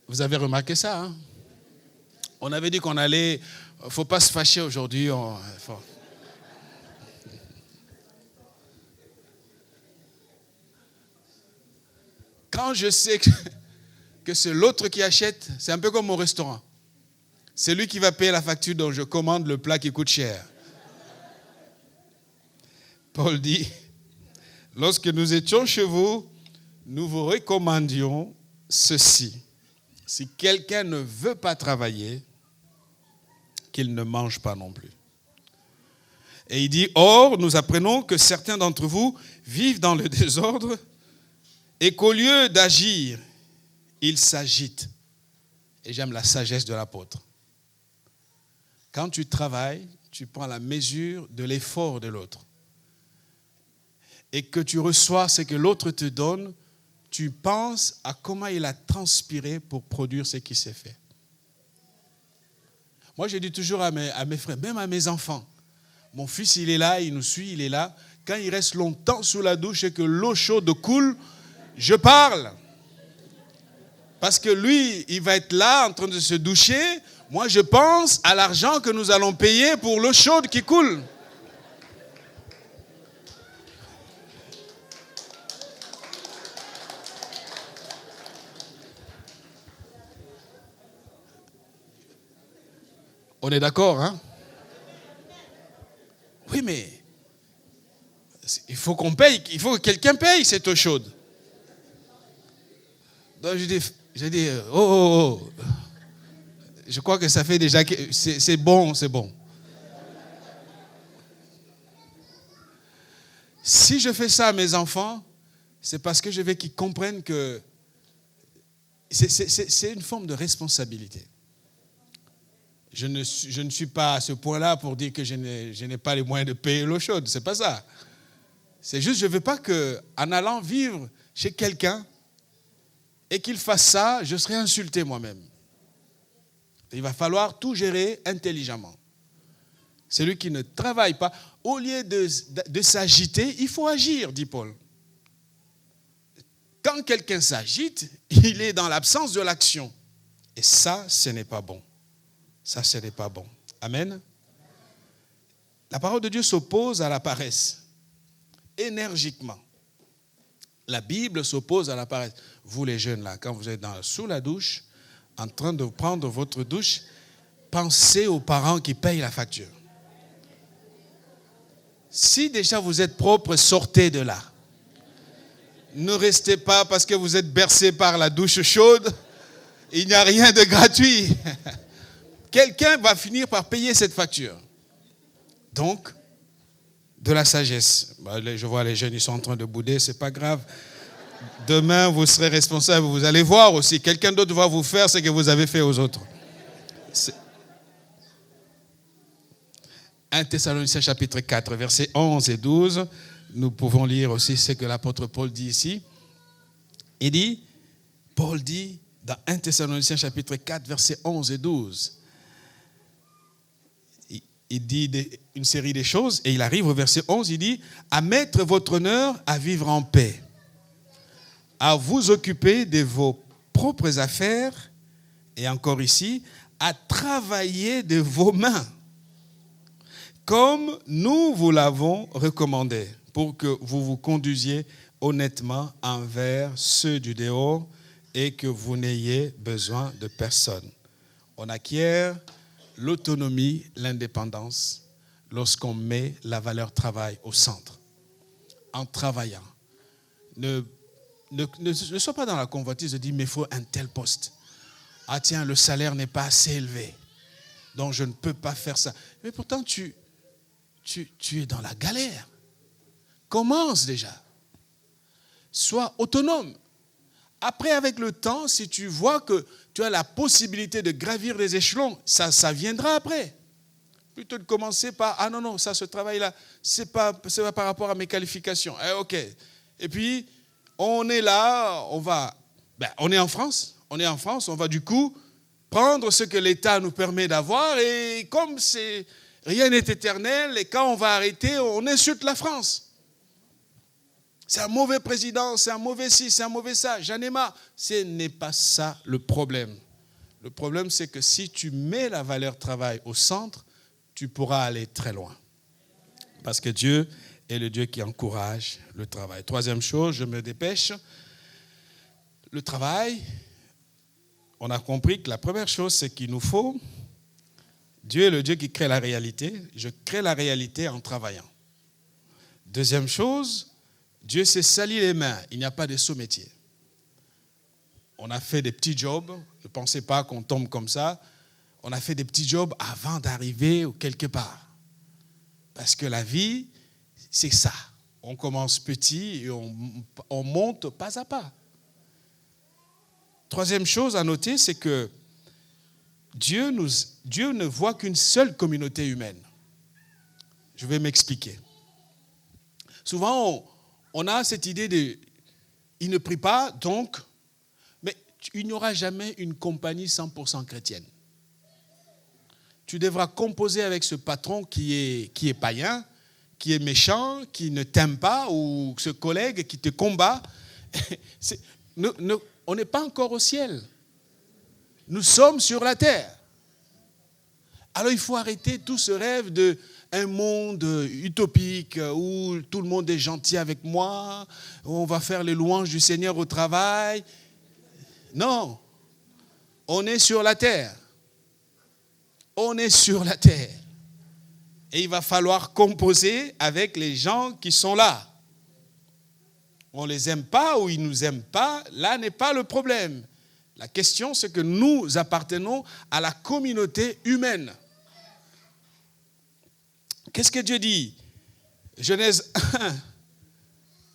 Vous avez remarqué ça, hein? On avait dit qu'on allait... Il ne faut pas se fâcher aujourd'hui. Quand je sais que c'est l'autre qui achète, c'est un peu comme au restaurant. C'est lui qui va payer la facture dont je commande le plat qui coûte cher. Paul dit, lorsque nous étions chez vous, nous vous recommandions ceci. Si quelqu'un ne veut pas travailler, qu'il ne mange pas non plus. Et il dit, or, nous apprenons que certains d'entre vous vivent dans le désordre et qu'au lieu d'agir, ils s'agitent. Et j'aime la sagesse de l'apôtre. Quand tu travailles, tu prends la mesure de l'effort de l'autre. Et que tu reçois ce que l'autre te donne, tu penses à comment il a transpiré pour produire ce qui s'est fait. Moi, je dis toujours à mes frères, même à mes enfants, mon fils, il est là, il nous suit, il est là. Quand il reste longtemps sous la douche et que l'eau chaude coule, je parle. Parce que lui, il va être là en train de se doucher. Moi, je pense à l'argent que nous allons payer pour l'eau chaude qui coule. On est d'accord, hein? Oui, mais il faut qu'on paye, il faut que quelqu'un paye cette eau chaude. Donc je dis, oh. Je crois que ça fait déjà, c'est bon. Si je fais ça à mes enfants, c'est parce que je veux qu'ils comprennent que c'est une forme de responsabilité. Je ne suis pas à ce point-là pour dire que je n'ai pas les moyens de payer l'eau chaude. Ce n'est pas ça. C'est juste, je ne veux pas qu'en allant vivre chez quelqu'un et qu'il fasse ça, je serai insulté moi-même. Il va falloir tout gérer intelligemment. Celui qui ne travaille pas, au lieu de s'agiter, il faut agir, dit Paul. Quand quelqu'un s'agite, il est dans l'absence de l'action. Et ça, ce n'est pas bon. Ça, ce n'est pas bon. Amen. La parole de Dieu s'oppose à la paresse, énergiquement. La Bible s'oppose à la paresse. Vous les jeunes, là, quand vous êtes sous la douche, en train de prendre votre douche, pensez aux parents qui payent la facture. Si déjà vous êtes propre, sortez de là. Ne restez pas parce que vous êtes bercé par la douche chaude. Il n'y a rien de gratuit. Quelqu'un va finir par payer cette facture. Donc, de la sagesse. Je vois les jeunes, ils sont en train de bouder, c'est pas grave. Demain, vous serez responsable, vous allez voir aussi. Quelqu'un d'autre va vous faire ce que vous avez fait aux autres. 1 Thessaloniciens chapitre 4, versets 11 et 12. Nous pouvons lire aussi ce que l'apôtre Paul dit ici. Paul dit dans 1 Thessaloniciens chapitre 4, versets 11 et 12. Il dit une série de choses et il arrive au verset 11, il dit « À mettre votre honneur à vivre en paix, à vous occuper de vos propres affaires, et encore ici, à travailler de vos mains, comme nous vous l'avons recommandé, pour que vous vous conduisiez honnêtement envers ceux du dehors et que vous n'ayez besoin de personne. » On acquiert l'autonomie, l'indépendance, lorsqu'on met la valeur travail au centre. En travaillant. Ne sois pas dans la convoitise de dire, mais il faut un tel poste. Ah tiens, le salaire n'est pas assez élevé, donc je ne peux pas faire ça. Mais pourtant, tu es dans la galère. Commence déjà. Sois autonome. Après, avec le temps, si tu vois que tu as la possibilité de gravir les échelons, ça viendra après. Plutôt de commencer par, ah non, ça, ce travail-là, c'est pas par rapport à mes qualifications. Ok. Et puis, on est là, on est en France, on va du coup prendre ce que l'État nous permet d'avoir et comme rien n'est éternel et quand on va arrêter, on insulte la France. C'est un mauvais président, c'est un mauvais ci, c'est un mauvais ça, j'en ai marre. Ce n'est pas ça le problème. Le problème, c'est que si tu mets la valeur travail au centre, tu pourras aller très loin. Parce que Dieu est le Dieu qui encourage le travail. Troisième chose, je me dépêche. Le travail, on a compris que la première chose, c'est qu'il nous faut. Dieu est le Dieu qui crée la réalité. Je crée la réalité en travaillant. Deuxième chose, Dieu s'est sali les mains. Il n'y a pas de sous-métier. On a fait des petits jobs. Ne pensez pas qu'on tombe comme ça. On a fait des petits jobs avant d'arriver quelque part. Parce que la vie, c'est ça. On commence petit et on monte pas à pas. Troisième chose à noter, c'est que Dieu ne voit qu'une seule communauté humaine. Je vais m'expliquer. Souvent, on a cette idée de « il ne prie pas, donc… » Mais il n'y aura jamais une compagnie 100% chrétienne. Tu devras composer avec ce patron qui est païen, qui est méchant, qui ne t'aime pas, ou ce collègue qui te combat. On n'est pas encore au ciel. Nous sommes sur la terre. Alors il faut arrêter tout ce rêve d'un monde utopique où tout le monde est gentil avec moi, où on va faire les louanges du Seigneur au travail. Non, on est sur la terre. On est sur la terre. Et il va falloir composer avec les gens qui sont là. On ne les aime pas ou ils ne nous aiment pas, là n'est pas le problème. La question, c'est que nous appartenons à la communauté humaine. Qu'est-ce que Dieu dit ? Genèse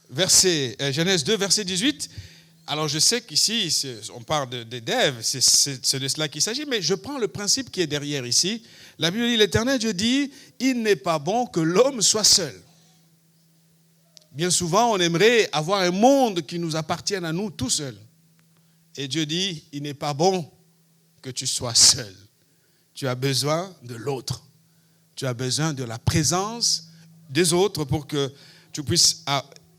2, verset 18. Alors je sais qu'ici, on parle des devs, c'est de cela qu'il s'agit, mais je prends le principe qui est derrière ici. La Bible dit, l'Éternel Dieu dit, il n'est pas bon que l'homme soit seul. Bien souvent, on aimerait avoir un monde qui nous appartienne à nous tout seul. Et Dieu dit, il n'est pas bon que tu sois seul. tu as besoin de l'autre. Tu as besoin de la présence des autres pour que tu puisses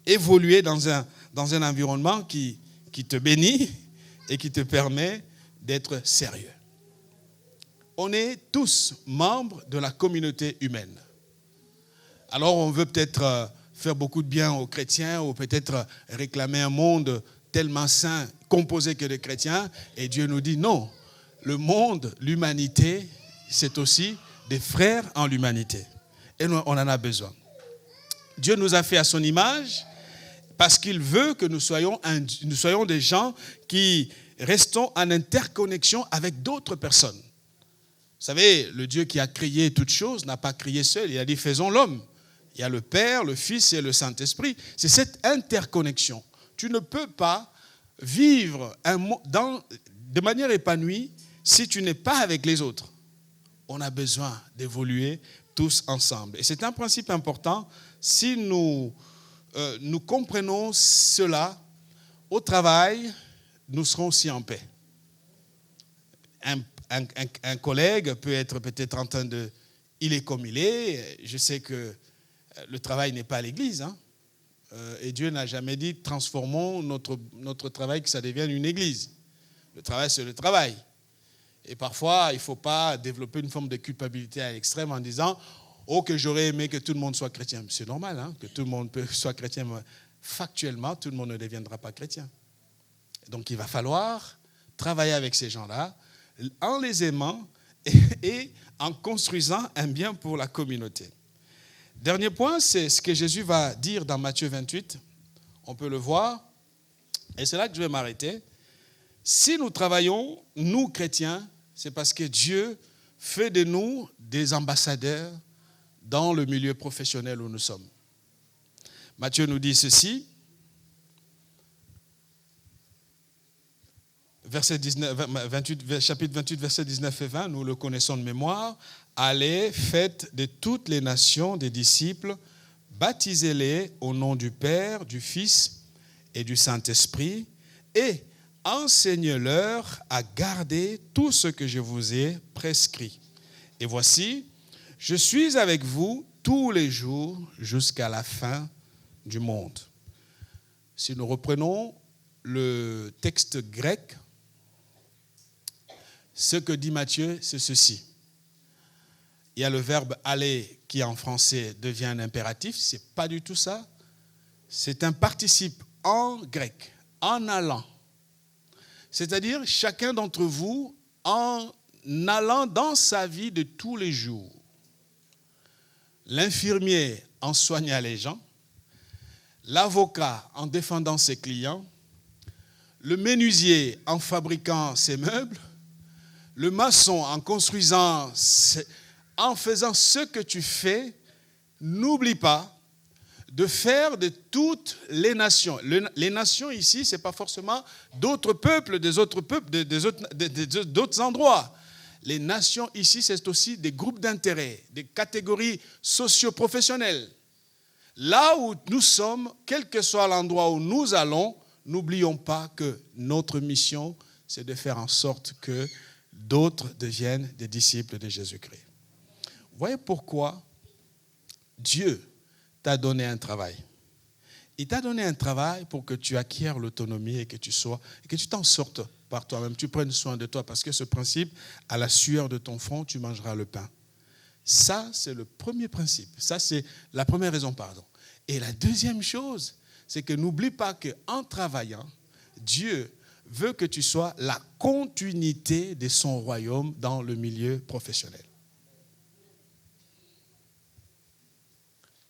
évoluer dans un environnement qui te bénit et qui te permet d'être sérieux. On est tous membres de la communauté humaine. Alors on veut peut-être faire beaucoup de bien aux chrétiens ou peut-être réclamer un monde tellement saint, composé que de chrétiens. Et Dieu nous dit non, le monde, l'humanité, c'est aussi des frères en l'humanité. Et on en a besoin. Dieu nous a fait à son image parce qu'il veut que nous soyons des gens qui restons en interconnexion avec d'autres personnes. Vous savez, le Dieu qui a créé toutes choses n'a pas créé seul. Il a dit faisons l'homme. Il y a le Père, le Fils et le Saint-Esprit. C'est cette interconnexion. Tu ne peux pas vivre de manière épanouie si tu n'es pas avec les autres. On a besoin d'évoluer tous ensemble. Et c'est un principe important. Si nous comprenons cela, au travail, nous serons aussi en paix. Un collègue peut être peut-être en train de... Il est comme il est. Je sais que le travail n'est pas à l'église. Hein? Et Dieu n'a jamais dit transformons notre travail que ça devienne une église. Le travail, c'est le travail. Et parfois, il ne faut pas développer une forme de culpabilité à l'extrême en disant « Oh, que j'aurais aimé que tout le monde soit chrétien ». C'est normal hein, que tout le monde soit chrétien. Mais factuellement, tout le monde ne deviendra pas chrétien. Donc, il va falloir travailler avec ces gens-là en les aimant et en construisant un bien pour la communauté. Dernier point, c'est ce que Jésus va dire dans Matthieu 28. On peut le voir. Et c'est là que je vais m'arrêter. Si nous travaillons, nous chrétiens, c'est parce que Dieu fait de nous des ambassadeurs dans le milieu professionnel où nous sommes. Matthieu nous dit ceci. Chapitre 28, versets 19 et 20, nous le connaissons de mémoire. Allez, faites de toutes les nations des disciples, baptisez-les au nom du Père, du Fils et du Saint-Esprit, et enseignez-leur à garder tout ce que je vous ai prescrit. Et voici, je suis avec vous tous les jours jusqu'à la fin du monde. Si nous reprenons le texte grec, ce que dit Matthieu, c'est ceci. Il y a le verbe aller qui en français devient un impératif. Ce n'est pas du tout ça. C'est un participe en grec, en allant. C'est-à-dire chacun d'entre vous en allant dans sa vie de tous les jours. L'infirmier en soignant les gens, l'avocat en défendant ses clients, le menuisier en fabriquant ses meubles, le maçon en construisant, en faisant ce que tu fais, n'oublie pas de faire de toutes les nations. Les nations ici, ce n'est pas forcément d'autres peuples, d'autres endroits. Les nations ici, c'est aussi des groupes d'intérêt, des catégories socio-professionnelles. Là où nous sommes, quel que soit l'endroit où nous allons, n'oublions pas que notre mission, c'est de faire en sorte que d'autres deviennent des disciples de Jésus-Christ. Vous voyez pourquoi Dieu t'a donné un travail. Il t'a donné un travail pour que tu acquières l'autonomie et que tu t'en sortes par toi-même. Tu prennes soin de toi parce que ce principe, à la sueur de ton front, tu mangeras le pain. Ça, c'est le premier principe. Ça, c'est la première raison, pardon. Et la deuxième chose, c'est que n'oublie pas qu'en travaillant, Dieu veut que tu sois la continuité de son royaume dans le milieu professionnel.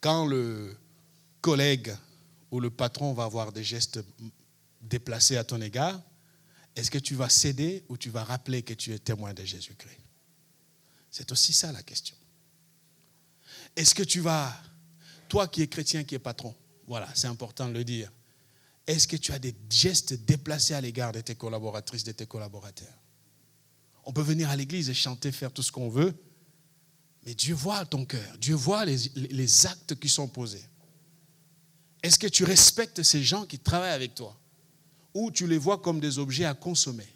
Quand le collègue ou le patron va avoir des gestes déplacés à ton égard, est-ce que tu vas céder ou tu vas rappeler que tu es témoin de Jésus-Christ? C'est aussi ça la question. Est-ce que tu vas, toi qui es chrétien, qui es patron, voilà, c'est important de le dire, est-ce que tu as des gestes déplacés à l'égard de tes collaboratrices, de tes collaborateurs? On peut venir à l'église et chanter, faire tout ce qu'on veut, mais Dieu voit ton cœur, Dieu voit les actes qui sont posés. Est-ce que tu respectes ces gens qui travaillent avec toi? Ou tu les vois comme des objets à consommer?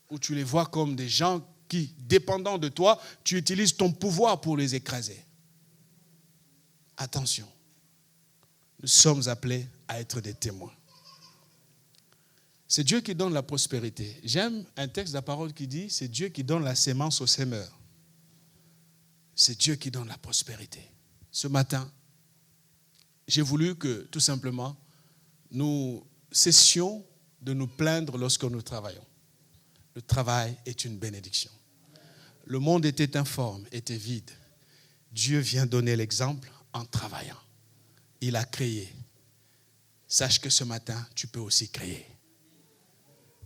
Ou tu les vois comme des gens qui, dépendant de toi, tu utilises ton pouvoir pour les écraser. Attention, nous sommes appelés à être des témoins. C'est Dieu qui donne la prospérité. J'aime un texte de la parole qui dit, c'est Dieu qui donne la sémence au semeur. C'est Dieu qui donne la prospérité. Ce matin, j'ai voulu que, tout simplement, nous cessions de nous plaindre lorsque nous travaillons. Le travail est une bénédiction. Le monde était informe, était vide. Dieu vient donner l'exemple en travaillant. Il a créé. Sache que ce matin, tu peux aussi créer.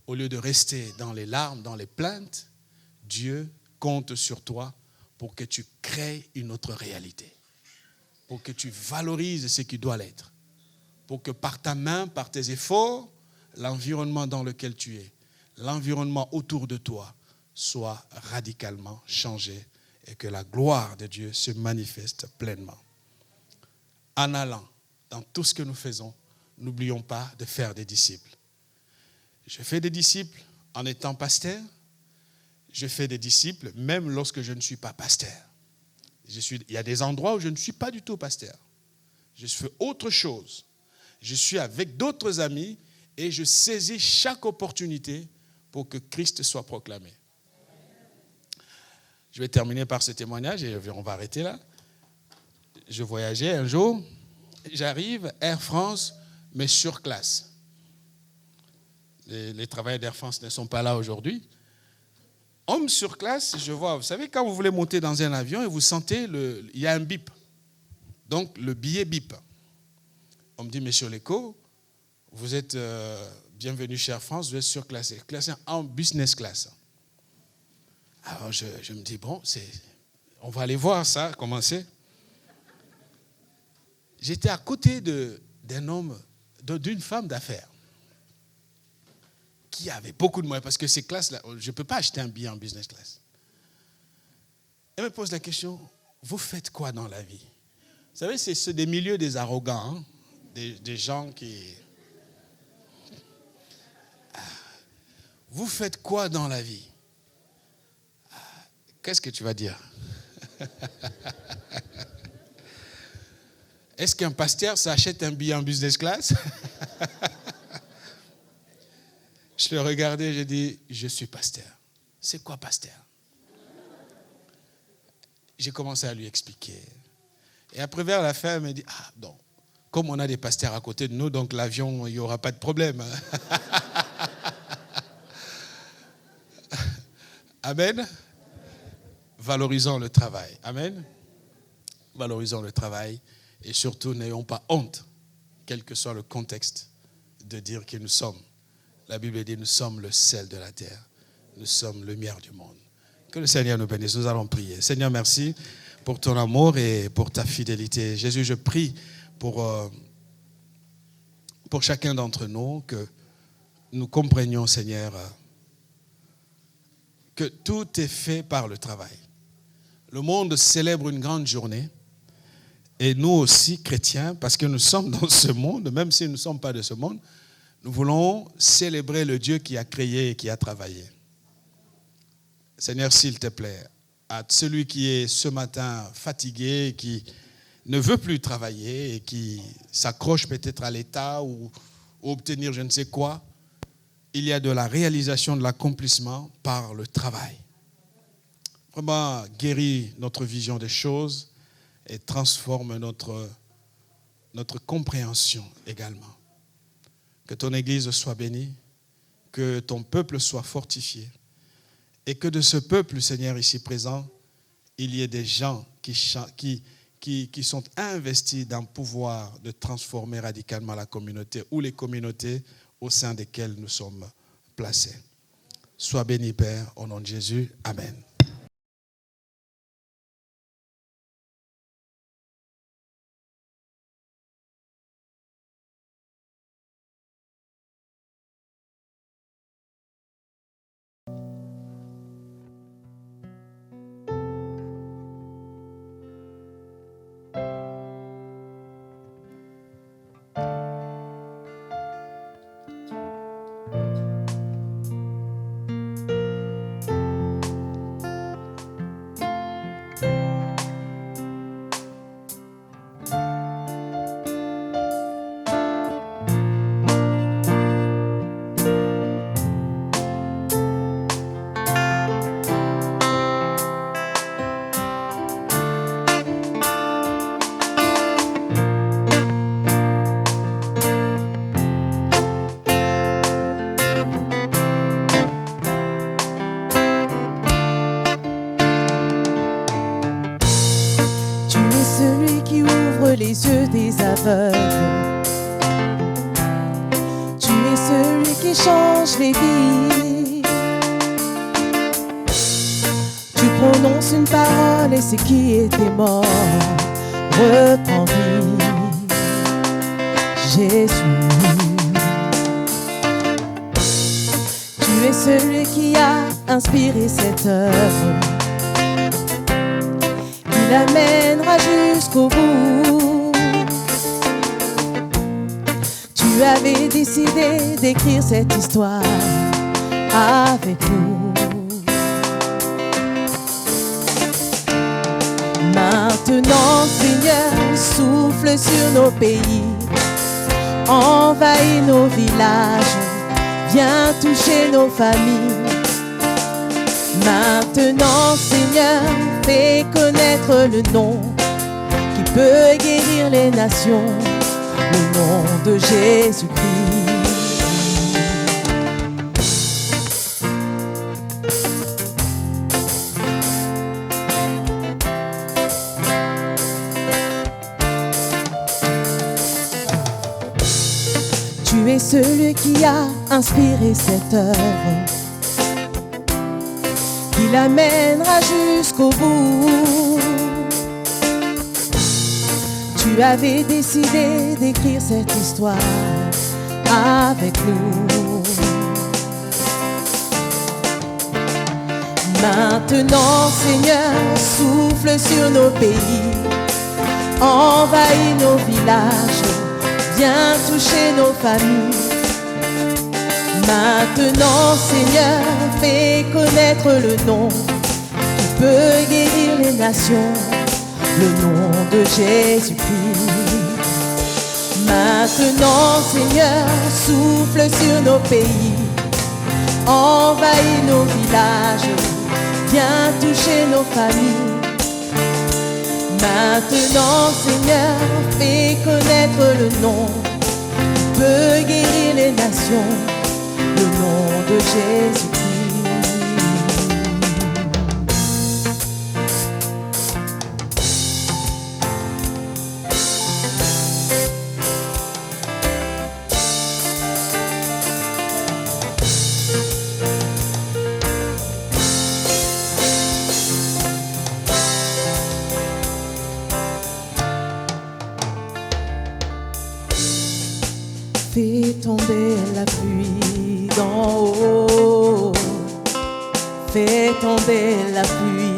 Au lieu de rester dans les larmes, dans les plaintes, Dieu compte sur toi pour que tu crées une autre réalité. Pour que tu valorises ce qui doit l'être. Pour que par ta main, par tes efforts, l'environnement dans lequel tu es, l'environnement autour de toi soit radicalement changé et que la gloire de Dieu se manifeste pleinement. En allant dans tout ce que nous faisons, n'oublions pas de faire des disciples. Je fais des disciples en étant pasteur. Je fais des disciples même lorsque je ne suis pas pasteur. Il y a des endroits où je ne suis pas du tout pasteur. Je fais autre chose. Je suis avec d'autres amis et je saisis chaque opportunité pour que Christ soit proclamé. Je vais terminer par ce témoignage et on va arrêter là. Je voyageais un jour, j'arrive, Air France, mais sur classe. Les travailleurs d'Air France ne sont pas là aujourd'hui. Homme sur classe, je vois, vous savez, quand vous voulez monter dans un avion et vous sentez, il y a un bip. Donc, le billet bip. On me dit, monsieur Leco, vous êtes bienvenu chez Air France, vous êtes surclassé. Classé en business class. Alors, je me dis, bon, on va aller voir ça, comment c'est. J'étais à côté d'un homme, d'une femme d'affaires, qui avait beaucoup de moyens, parce que ces classes-là, je ne peux pas acheter un billet en business class. Elle me pose la question, vous faites quoi dans la vie? Vous savez, c'est des milieux des arrogants, hein? Des gens qui... Vous faites quoi dans la vie? Qu'est-ce que tu vas dire? Est-ce qu'un pasteur s'achète un billet en business class? Je le regardais, j'ai dit, je suis pasteur. C'est quoi pasteur? J'ai commencé à lui expliquer. Et après, vers la fin, elle me dit, donc, comme on a des pasteurs à côté de nous, donc l'avion, il n'y aura pas de problème. Amen. Valorisons le travail. Amen. Valorisons le travail. Et surtout, n'ayons pas honte, quel que soit le contexte, de dire que nous sommes. La Bible dit, nous sommes le sel de la terre. Nous sommes le lumière du monde. Que le Seigneur nous bénisse. Nous allons prier. Seigneur, merci pour ton amour et pour ta fidélité. Jésus, je prie pour chacun d'entre nous que nous comprenions, Seigneur, que tout est fait par le travail. Le monde célèbre une grande journée. Et nous aussi, chrétiens, parce que nous sommes dans ce monde, même si nous ne sommes pas de ce monde, nous voulons célébrer le Dieu qui a créé et qui a travaillé. Seigneur, s'il te plaît, à celui qui est ce matin fatigué, qui ne veut plus travailler et qui s'accroche peut-être à l'État ou obtenir je ne sais quoi, il y a de la réalisation de l'accomplissement par le travail. Vraiment, guéris notre vision des choses et transforme notre compréhension également. Que ton Église soit bénie, que ton peuple soit fortifié et que de ce peuple, Seigneur, ici présent, il y ait des gens qui sont investis dans le pouvoir de transformer radicalement la communauté ou les communautés au sein desquelles nous sommes placés. Sois béni, Père, au nom de Jésus. Amen. celui qui ouvre les yeux des aveugles. Tu es celui qui change les vies. Tu prononces une parole et ce qui était mort reprend vie. Jésus, tu es celui qui a inspiré cette œuvre, qui l'amènera jusqu'au bout. Tu avais décidé d'écrire cette histoire avec nous. Maintenant, Seigneur, souffle sur nos pays, envahis nos villages, viens toucher nos familles. Maintenant, Seigneur, fais connaître le nom qui peut guérir les nations, le nom de Jésus-Christ. Tu es celui qui a inspiré cette œuvre, qui l'amènera jusqu'au bout. Tu avais décidé d'écrire cette histoire avec nous. Maintenant, Seigneur, souffle sur nos pays, envahis nos villages, viens toucher nos familles. Maintenant, Seigneur, fais connaître le nom qui peut guérir les nations, le nom de Jésus-Christ. Maintenant, Seigneur, souffle sur nos pays, envahis nos villages, viens toucher nos familles. Maintenant, Seigneur, fais connaître le nom qui peut guérir les nations, le nom de Jésus-Christ. Fais tomber la pluie d'en haut, fais tomber la pluie